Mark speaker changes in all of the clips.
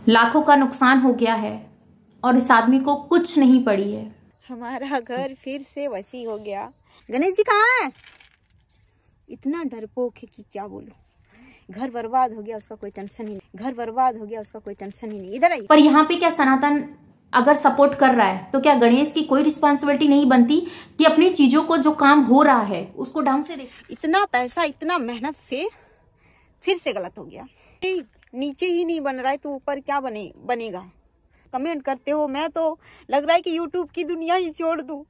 Speaker 1: लाखों का नुकसान हो गया है और इस आदमी को कुछ नहीं पड़ी है।
Speaker 2: हमारा घर फिर से वैसी हो गया। गणेश जी कहाँ है? इतना डरपोक है कि क्या बोलूं। घर बर्बाद हो गया, उसका कोई टेंशन ही नहीं। घर बर्बाद हो गया, उसका कोई टेंशन ही नहीं। इधर आइए।
Speaker 1: पर यहाँ पे क्या सनातन अगर सपोर्ट कर रहा है तो क्या गणेश की कोई रिस्पॉन्सिबिलिटी नहीं बनती कि अपनी चीजों को जो काम हो रहा है उसको ढंग से देख।
Speaker 2: इतना पैसा इतना मेहनत से फिर से गलत हो गया। नीचे ही नहीं बन रहा है तो ऊपर क्या बनेगा। कमेंट करते हो, मैं तो लग रहा है कि यूट्यूब की दुनिया ही छोड़ दूं।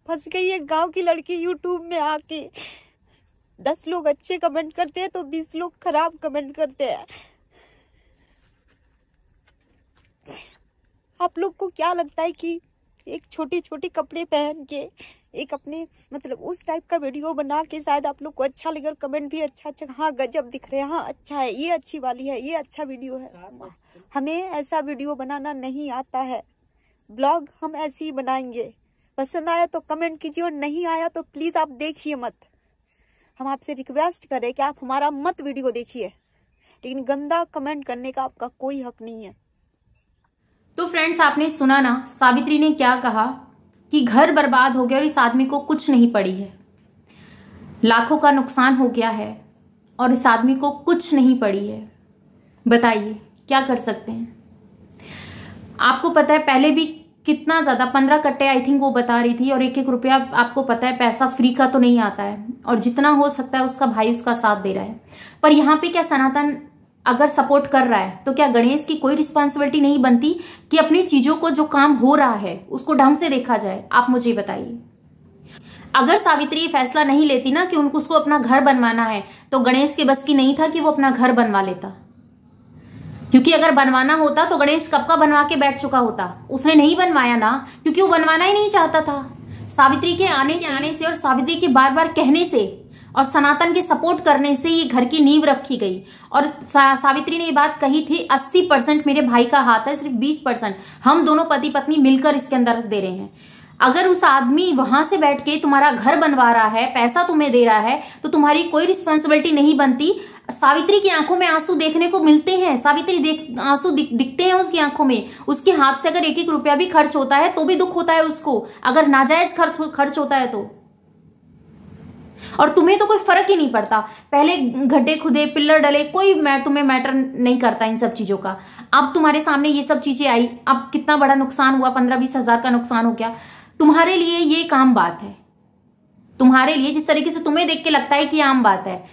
Speaker 2: फंस गई एक गांव की लड़की यूट्यूब में आके। 10 लोग अच्छे कमेंट करते हैं तो 20 लोग खराब कमेंट करते हैं। आप लोग को क्या लगता है कि एक छोटे छोटे कपड़े पहन के एक अपने मतलब उस टाइप का वीडियो बना के शायद आप लोग को अच्छा लगे और कमेंट भी अच्छा हाँ गजब दिख रहे हैं, हाँ अच्छा है, ये अच्छी वाली है, ये अच्छा वीडियो है। हमें ऐसा वीडियो बनाना नहीं आता है। ब्लॉग हम ऐसे ही बनाएंगे। पसंद आया तो कमेंट कीजिए और नहीं आया तो प्लीज आप देखिए मत। हम आपसे रिक्वेस्ट करें कि आप हमारा मत वीडियो देखिए, लेकिन गंदा कमेंट करने का आपका कोई हक नहीं है।
Speaker 1: तो फ्रेंड्स, आपने सुना ना सावित्री ने क्या कहा कि घर बर्बाद हो गया और इस आदमी को कुछ नहीं पड़ी है। लाखों का नुकसान हो गया है और इस आदमी को कुछ नहीं पड़ी है। बताइए क्या कर सकते हैं। आपको पता है पहले भी कितना ज्यादा 15 कट्टे आई थिंक वो बता रही थी, और 1-1 रुपया आपको पता है पैसा फ्री का तो नहीं आता है, और जितना हो सकता है उसका भाई उसका साथ दे रहा है। पर यहाँ पे क्या सनातन अगर सपोर्ट कर रहा है तो क्या गणेश की कोई रिस्पॉन्सिबिलिटी नहीं बनती कि अपनी चीजों को जो काम हो रहा है उसको ढंग से देखा जाए। आप मुझे बताइए, अगर सावित्री ये फैसला नहीं लेती ना कि उसको अपना घर बनवाना है तो गणेश के बस की नहीं था कि वो अपना घर बनवा लेता, क्योंकि अगर बनवाना होता तो गणेश कब का बनवा के बैठ चुका होता। उसने नहीं बनवाया ना, क्योंकि वो बनवाना ही नहीं चाहता था। सावित्री के आने से और सावित्री के बार बार कहने से और सनातन के सपोर्ट करने से ये घर की नींव रखी गई। और सावित्री ने ये बात कही थी 80% मेरे भाई का हाथ है, सिर्फ 20% हम दोनों पति पत्नी मिलकर इसके अंदर दे रहे हैं। अगर उस आदमी वहां से बैठ के तुम्हारा घर बनवा रहा है, पैसा तुम्हें दे रहा है, तो तुम्हारी कोई रिस्पॉन्सिबिलिटी नहीं बनती। सावित्री की आंखों में आंसू देखने को मिलते हैं, सावित्री आंसू दिखते हैं उसकी आंखों में। उसके हाथ से अगर 1-1 रुपया भी खर्च होता है तो भी दुख होता है उसको, अगर नाजायज खर्च होता है तो। और तुम्हें तो कोई फर्क ही नहीं पड़ता। पहले गड्ढे खुदे, पिल्लर डले, कोई तुम्हें मैटर नहीं करता इन सब चीजों का। अब तुम्हारे सामने ये सब चीजें आई, अब कितना बड़ा नुकसान हुआ, 15-20 हजार का नुकसान हो गया। तुम्हारे लिए ये एक आम बात है। तुम्हारे लिए जिस तरीके से तुम्हें देख के लगता है कि आम बात है,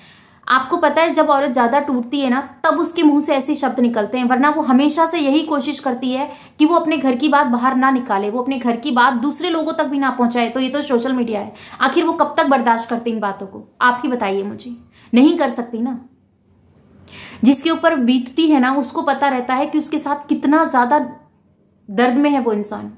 Speaker 1: आपको पता है जब औरत ज्यादा टूटती है ना तब उसके मुंह से ऐसे शब्द निकलते हैं, वरना वो हमेशा से यही कोशिश करती है कि वो अपने घर की बात बाहर ना निकाले, वो अपने घर की बात दूसरे लोगों तक भी ना पहुंचाए। तो ये तो सोशल मीडिया है, आखिर वो कब तक बर्दाश्त करती इन बातों को? आप ही बताइए मुझे। नहीं कर सकती ना। जिसके ऊपर बीतती है ना उसको पता रहता है कि उसके साथ कितना ज्यादा दर्द में है वो इंसान।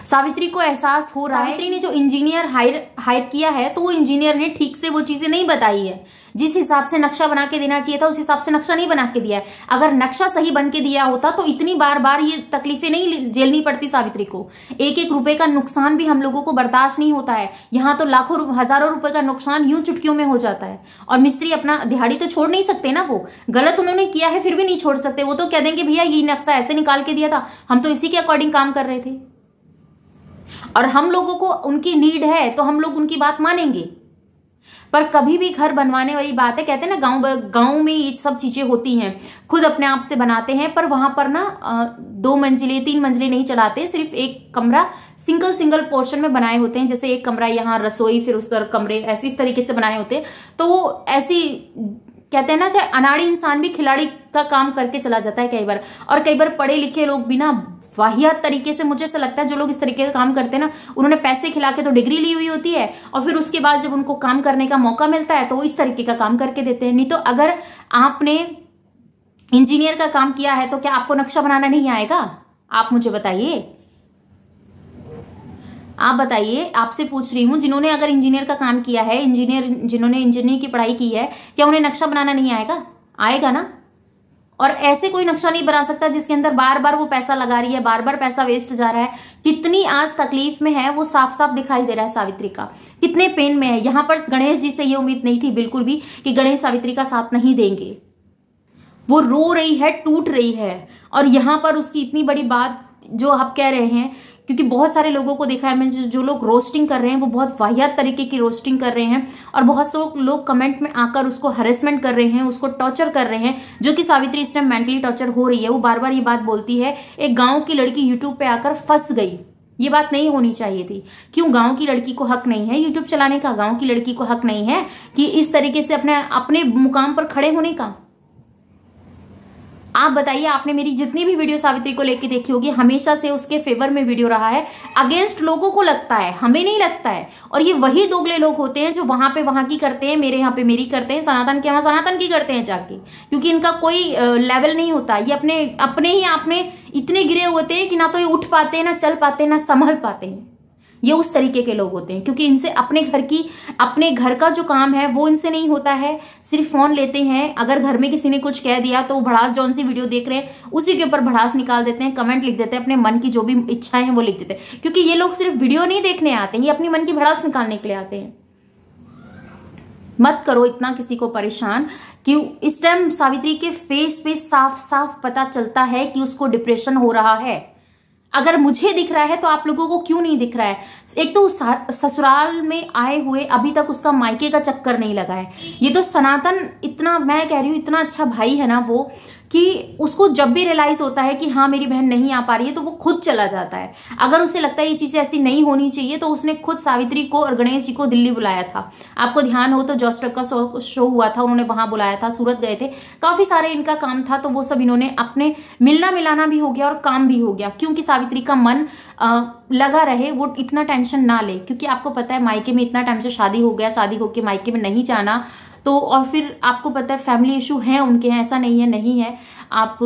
Speaker 1: सावित्री को एहसास हो रहा है। सावित्री ने जो इंजीनियर हायर किया है तो वो इंजीनियर ने ठीक से वो चीजें नहीं बताई है। जिस हिसाब से नक्शा बना के देना चाहिए था उस हिसाब से नक्शा नहीं बना के दिया है। अगर नक्शा सही बन के दिया होता तो इतनी बार ये तकलीफें नहीं झेलनी पड़ती सावित्री को। 1-1 रुपए का नुकसान भी हम लोगों को बर्दाश्त नहीं होता है, यहाँ तो लाखों हजारों रुपए का नुकसान यूं चुटकियों में हो जाता है। और मिस्त्री अपना दिहाड़ी तो छोड़ नहीं सकते ना, वो गलत उन्होंने किया है फिर भी नहीं छोड़ सकते। वो तो कह देंगे भैया ये नक्शा ऐसे निकाल के दिया था, हम तो इसी के अकॉर्डिंग काम कर रहे थे। और हम लोगों को उनकी नीड है तो हम लोग उनकी बात मानेंगे। पर कभी भी घर बनवाने वाली बात है, कहते हैं ना गांव में ये सब चीजें होती हैं, खुद अपने आप से बनाते हैं। पर वहां पर ना 2 मंजिले 3 मंजिले नहीं चढ़ाते, सिर्फ एक कमरा सिंगल पोर्शन में बनाए होते हैं। जैसे एक कमरा यहाँ रसोई, फिर उस तरफ कमरे, ऐसी इस तरीके से बनाए होते हैं। तो ऐसी कहते हैं ना, चाहे अनाड़ी इंसान भी खिलाड़ी का काम करके चला जाता है कई बार। और कई बार पढ़े लिखे लोग भी ना वाहियात तरीके से, मुझे ऐसा लगता है जो लोग इस तरीके का काम करते हैं ना उन्होंने पैसे खिला के तो डिग्री ली हुई होती है, और फिर उसके बाद जब उनको काम करने का मौका मिलता है तो वो इस तरीके का काम करके देते हैं। नहीं तो अगर आपने इंजीनियर का काम किया है तो क्या आपको नक्शा बनाना नहीं आएगा? आप मुझे बताइए, आप बताइए, आपसे पूछ रही हूं। जिन्होंने अगर इंजीनियर का काम किया है, जिन्होंने इंजीनियरिंग की पढ़ाई की है, क्या उन्हें नक्शा बनाना नहीं आएगा? आएगा ना। और ऐसे कोई नक्शा नहीं बना सकता जिसके अंदर बार बार वो पैसा लगा रही है, बार बार पैसा वेस्ट जा रहा है। कितनी आज तकलीफ में है वो साफ साफ दिखाई दे रहा है सावित्री का, कितने पेन में है। यहां पर गणेश जी से ये उम्मीद नहीं थी बिल्कुल भी कि गणेश सावित्री का साथ नहीं देंगे। वो रो रही है, टूट रही है, और यहां पर उसकी इतनी बड़ी बात जो आप कह रहे हैं, क्योंकि बहुत सारे लोगों को देखा है मैंने, जो लोग रोस्टिंग कर रहे हैं वो बहुत वाहियात तरीके की रोस्टिंग कर रहे हैं, और बहुत से लोग कमेंट में आकर उसको हरेसमेंट कर रहे हैं, उसको टॉर्चर कर रहे हैं, जो कि सावित्री इस टाइम मेंटली टॉर्चर हो रही है। वो बार बार ये बात बोलती है, एक गांव की लड़की यूट्यूब पे आकर फंस गई। ये बात नहीं होनी चाहिए थी। क्यों गांव की लड़की को हक नहीं है यूट्यूब चलाने का? गांव की लड़की को हक नहीं है कि इस तरीके से अपने मुकाम पर खड़े होने का? आप बताइए, आपने मेरी जितनी भी वीडियो सावित्री को लेके देखी होगी, हमेशा से उसके फेवर में वीडियो रहा है। अगेंस्ट लोगों को लगता है, हमें नहीं लगता है। और ये वही दोगले लोग होते हैं जो वहां पे वहां की करते हैं, मेरे यहाँ पे मेरी करते हैं, सनातन के वहां सनातन की करते हैं जाके, क्योंकि इनका कोई लेवल नहीं होता। ये अपने ही आप में इतने गिरे होते हैं कि ना तो ये उठ पाते हैं, ना चल पाते हैं, ना संभल पाते हैं। ये उस तरीके के लोग होते हैं, क्योंकि इनसे अपने घर का जो काम है वो इनसे नहीं होता है। सिर्फ फोन लेते हैं, अगर घर में किसी ने कुछ कह दिया तो भड़ास, जौन सी वीडियो देख रहे हैं उसी के ऊपर भड़ास निकाल देते हैं, कमेंट लिख देते हैं, अपने मन की जो भी इच्छाएं हैं वो लिख देते हैं। क्योंकि ये लोग सिर्फ वीडियो नहीं देखने आते हैं, ये अपनी मन की भड़ास निकालने के लिए आते हैं। मत करो इतना किसी को परेशान। कि इस टाइम सावित्री के फेस पे साफ साफ पता चलता है कि उसको डिप्रेशन हो रहा है। अगर मुझे दिख रहा है तो आप लोगों को क्यों नहीं दिख रहा है? एक तो ससुराल में आए हुए अभी तक उसका मायके का चक्कर नहीं लगा है। ये तो सनातन इतना, मैं कह रही हूं, इतना अच्छा भाई है ना वो, कि उसको जब भी रियलाइज होता है कि हाँ मेरी बहन नहीं आ पा रही है तो वो खुद चला जाता है। अगर उसे लगता है ये चीजें ऐसी नहीं होनी चाहिए तो उसने खुद सावित्री को और गणेश जी को दिल्ली बुलाया था। आपको ध्यान हो तो जॉस्टक का शो हुआ था, उन्होंने वहां बुलाया था, सूरत गए थे, काफी सारे इनका काम था, तो वो सब इन्होंने अपने मिलना मिलाना भी हो गया और काम भी हो गया, क्योंकि सावित्री का मन लगा रहे, वो इतना टेंशन ना ले। क्योंकि आपको पता है मायके में इतना टाइम से शादी हो गया, शादी होके मायके में नहीं जाना, तो और फिर आपको पता है फैमिली इशू है उनके, हैं ऐसा नहीं है। आप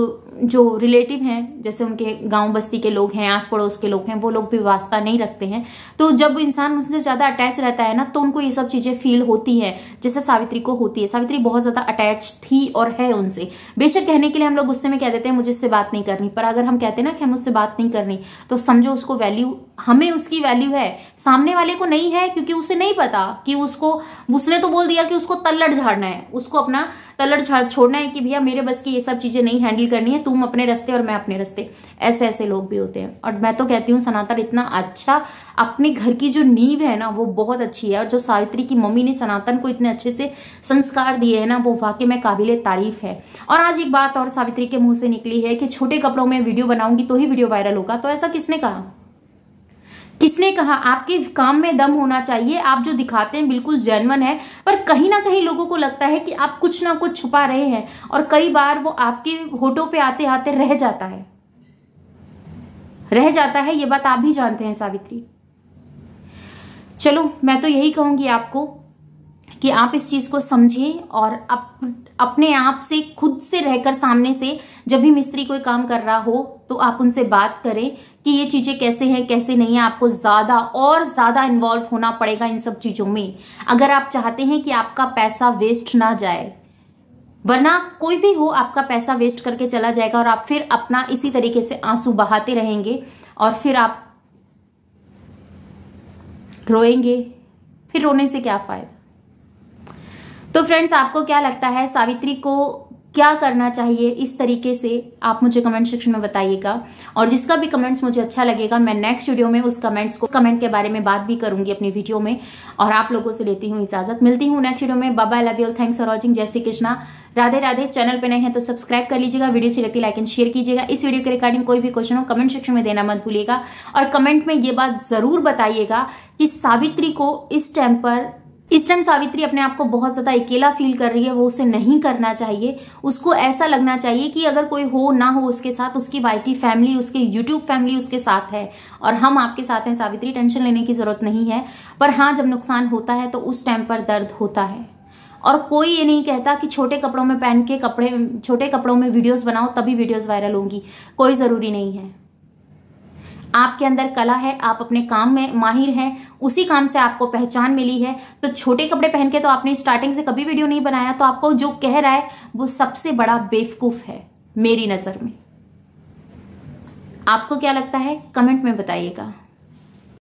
Speaker 1: जो रिलेटिव हैं, जैसे उनके गांव बस्ती के लोग हैं, आस पड़ोस के लोग हैं, वो लोग भी वास्ता नहीं रखते हैं। तो जब इंसान उनसे ज्यादा अटैच रहता है ना, तो उनको ये सब चीजें फील होती है, जैसे सावित्री को होती है। सावित्री बहुत ज्यादा अटैच थी और है उनसे। बेशक कहने के लिए हम लोग गुस्से में कह देते हैं मुझे इससे बात नहीं करनी, पर अगर हम कहते हैं ना कि हम उससे बात नहीं करनी, तो समझो उसको वैल्यू, हमें उसकी वैल्यू है, सामने वाले को नहीं है, क्योंकि उसे नहीं पता कि उसने तो बोल दिया कि उसको तल्लड़ झाड़ना है, उसको अपना तल्लड़ छोड़ना है कि भैया मेरे बस की ये सब चीजें नहीं हैंडल करनी है, तुम अपने रास्ते और मैं अपने रास्ते। ऐसे लोग भी होते हैं। और मैं तो कहती हूँ सनातन इतना अच्छा, अपने घर की जो नींव है ना वो बहुत अच्छी है, और जो सावित्री की मम्मी ने सनातन को इतने अच्छे से संस्कार दिए हैं ना, वो वाकई में काबिले तारीफ है। और आज एक बात और सावित्री के मुंह से निकली है कि छोटे कपड़ों में वीडियो बनाऊंगी तो ही वीडियो वायरल होगा। तो ऐसा किसने कहा? किसने कहा? आपके काम में दम होना चाहिए। आप जो दिखाते हैं बिल्कुल जेन्युइन है, पर कहीं ना कहीं लोगों को लगता है कि आप कुछ ना कुछ छुपा रहे हैं, और कई बार वो आपके होठों पे आते आते रह जाता है। ये बात आप भी जानते हैं सावित्री। चलो मैं तो यही कहूंगी आपको कि आप इस चीज को समझें, और अपने आप से खुद से रहकर सामने से जब भी मिस्त्री कोई काम कर रहा हो तो आप उनसे बात करें कि ये चीजें कैसे हैं कैसे नहीं है। आपको ज्यादा और ज्यादा इन्वॉल्व होना पड़ेगा इन सब चीजों में, अगर आप चाहते हैं कि आपका पैसा वेस्ट ना जाए। वरना कोई भी हो, आपका पैसा वेस्ट करके चला जाएगा और आप फिर अपना इसी तरीके से आंसू बहाते रहेंगे, और फिर आप रोएंगे। फिर रोने से क्या फायदा? तो फ्रेंड्स, आपको क्या लगता है सावित्री को क्या करना चाहिए इस तरीके से? आप मुझे कमेंट सेक्शन में बताइएगा, और जिसका भी कमेंट्स मुझे अच्छा लगेगा मैं नेक्स्ट वीडियो में उस कमेंट के बारे में बात भी करूंगी अपनी वीडियो में। और आप लोगों से लेती हूँ इजाजत, मिलती हूँ नेक्स्ट वीडियो में। Bye bye, love you, thanks for watching, जय श्री कृष्णा, राधे राधे। चैनल पे नए हैं तो सब्सक्राइब कर लीजिएगा, वीडियो अच्छी लगती है लाइक एंड शेयर कीजिएगा। इस वीडियो के रिगार्डिंग कोई भी क्वेश्चन हो कमेंट सेक्शन में देना मत भूलिएगा, और कमेंट में ये बात जरूर बताइएगा कि सावित्री को इस टाइम सावित्री अपने आप को बहुत ज्यादा अकेला फील कर रही है। वो उसे नहीं करना चाहिए। उसको ऐसा लगना चाहिए कि अगर कोई हो ना हो उसके साथ, उसकी वाईटी फैमिली, उसके यूट्यूब फैमिली उसके साथ है, और हम आपके साथ हैं सावित्री, टेंशन लेने की जरूरत नहीं है। पर हाँ, जब नुकसान होता है तो उस टाइम पर दर्द होता है। और कोई ये नहीं कहता कि छोटे कपड़ों में पहन के छोटे कपड़ों में वीडियोस बनाओ तभी वीडियोस वायरल होंगी, कोई जरूरी नहीं है। आपके अंदर कला है, आप अपने काम में माहिर हैं, उसी काम से आपको पहचान मिली है। तो छोटे कपड़े पहन के तो आपने स्टार्टिंग से कभी वीडियो नहीं बनाया, तो आपको जो कह रहा है वो सबसे बड़ा बेवकूफ है। मेरी नजर में। आपको क्या लगता है कमेंट में बताइएगा।